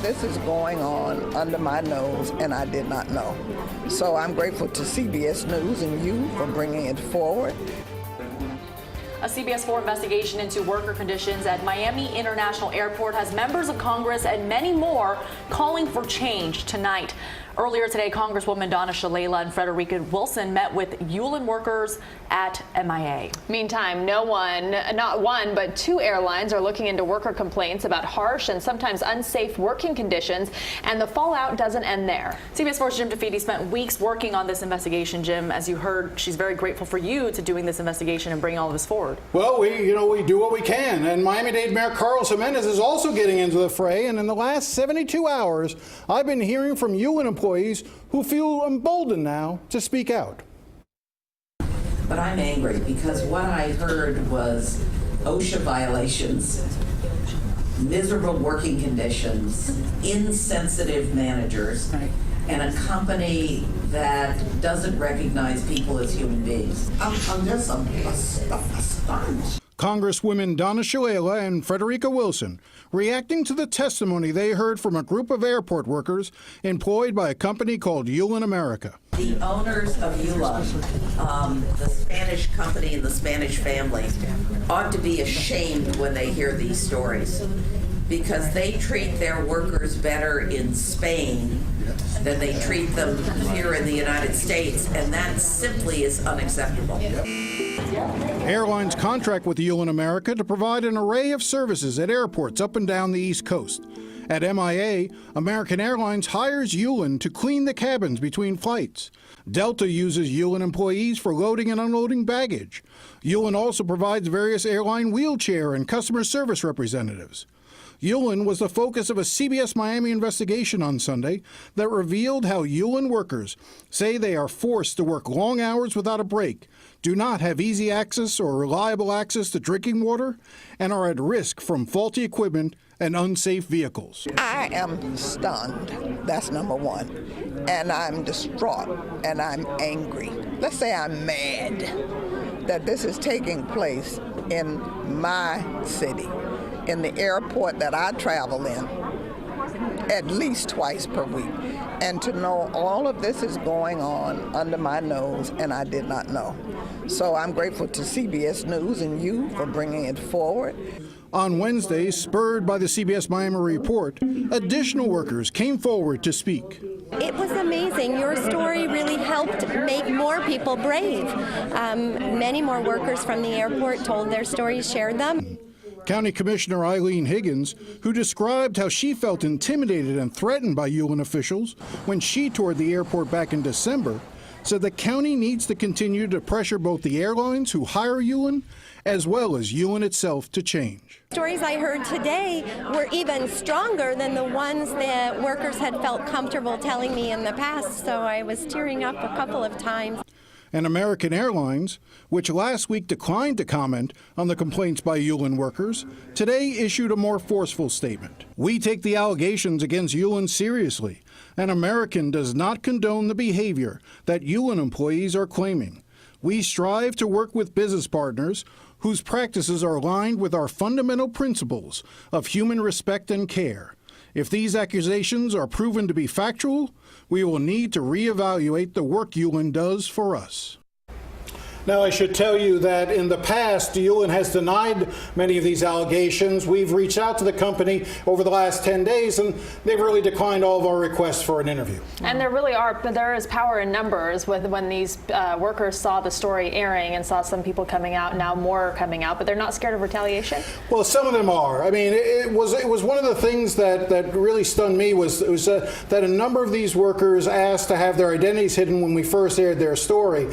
this is going on under my nose, and I did not know. So I'm grateful to CBS News and you for bringing it forward. A CBS 4 investigation into worker conditions at Miami International Airport has members of Congress and many more calling for change tonight. Earlier today, Congresswoman Donna Shalala and Frederica Wilson met with Yulin workers at MIA. Meantime, not one, but two airlines are looking into worker complaints about harsh and sometimes unsafe working conditions, and the fallout doesn't end there. CBS 4's Jim Defede spent weeks working on this investigation. Jim, as you heard, she's very grateful for you to doing this investigation and bringing all of this forward. Well, we do what we can, and Miami-Dade Mayor Carlos Jimenez is also getting into the fray, and in the last 72 hours, I've been hearing from Yulin employees who feel emboldened now to speak out. But I'm angry because what I heard was OSHA violations, miserable working conditions, insensitive managers, and a company that doesn't recognize people as human beings. I'm just astonished. Congresswomen Donna Shalala and Frederica Wilson reacting to the testimony they heard from a group of airport workers employed by a company called Yulin America. The owners of Yulin, the Spanish company and the Spanish family, ought to be ashamed when they hear these stories, because they treat their workers better in Spain than they treat them here in the United States, and that simply is unacceptable. Airlines contract with Yulin America to provide an array of services at airports up and down the East Coast. At MIA, American Airlines hires Yulin to clean the cabins between flights. Delta uses Yulin employees for loading and unloading baggage. Yulin also provides various airline wheelchair and customer service representatives. Yulin was the focus of a CBS Miami investigation on Sunday that revealed how Yulin workers say they are forced to work long hours without a break, do not have easy access or reliable access to drinking water, and are at risk from faulty equipment and unsafe vehicles. I am stunned, that's number one, and I'm distraught, and I'm angry. Let's say I'm mad that this is taking place in my city, in the airport that I travel in at least twice per week, and to know all of this is going on under my nose and I did not know. So I'm grateful to CBS News and you for bringing it forward. On Wednesday, spurred by the CBS Miami report, additional workers came forward to speak. It was amazing. Your story really helped make more people brave. Many more workers from the airport told their stories, shared them. County Commissioner Eileen Higgins, who described how she felt intimidated and threatened by Yulin officials when she toured the airport back in December, said the county needs to continue to pressure both the airlines who hire Yulin as well as Yulin itself to change. Stories I heard today were even stronger than the ones that workers had felt comfortable telling me in the past, so I was tearing up a couple of times. And American Airlines, which last week declined to comment on the complaints by Yulin workers, today issued a more forceful statement. We take the allegations against Yulin seriously, and American does not condone the behavior that Yulin employees are claiming. We strive to work with business partners whose practices are aligned with our fundamental principles of human respect and care. If these accusations are proven to be factual, we will need to reevaluate the work Yulin does for us. Now, I should tell you that in the past, Yulin has denied many of these allegations. We've reached out to the company over the last 10 days, and they've really declined all of our requests for an interview. And there is power in numbers when these workers saw the story airing and saw some people coming out, now more are coming out, but they're not scared of retaliation? Well, some of them are. I mean, it was one of the things that really stunned me was that a number of these workers asked to have their identities hidden when we first aired their story,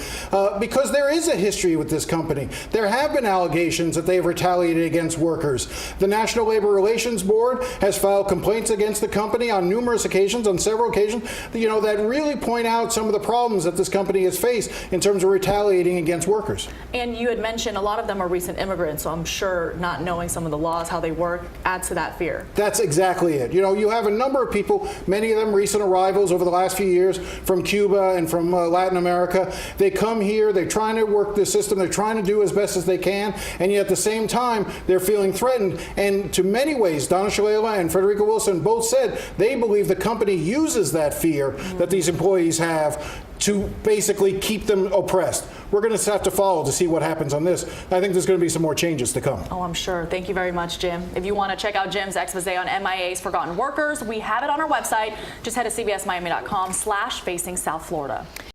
because there is a history with this company. There have been allegations that they've retaliated against workers. The National Labor Relations Board has filed complaints against the company on numerous occasions, on several occasions, that really point out some of the problems that this company has faced in terms of retaliating against workers. And you had mentioned a lot of them are recent immigrants, so I'm sure not knowing some of the laws, how they work, adds to that fear. That's exactly it. You have a number of people, many of them recent arrivals over the last few years from Cuba and from Latin America. They come here, they're trying to work this system. They're trying to do as best as they can, and yet at the same time, they're feeling threatened. And to many ways, Donna Shalala and Frederica Wilson both said they believe the company uses that fear that these employees have to basically keep them oppressed. We're going to have to follow to see what happens on this. I think there's going to be some more changes to come. Oh, I'm sure. Thank you very much, Jim. If you want to check out Jim's expose on MIA's forgotten workers, we have it on our website. Just head to cbsmiami.com/facing South Florida.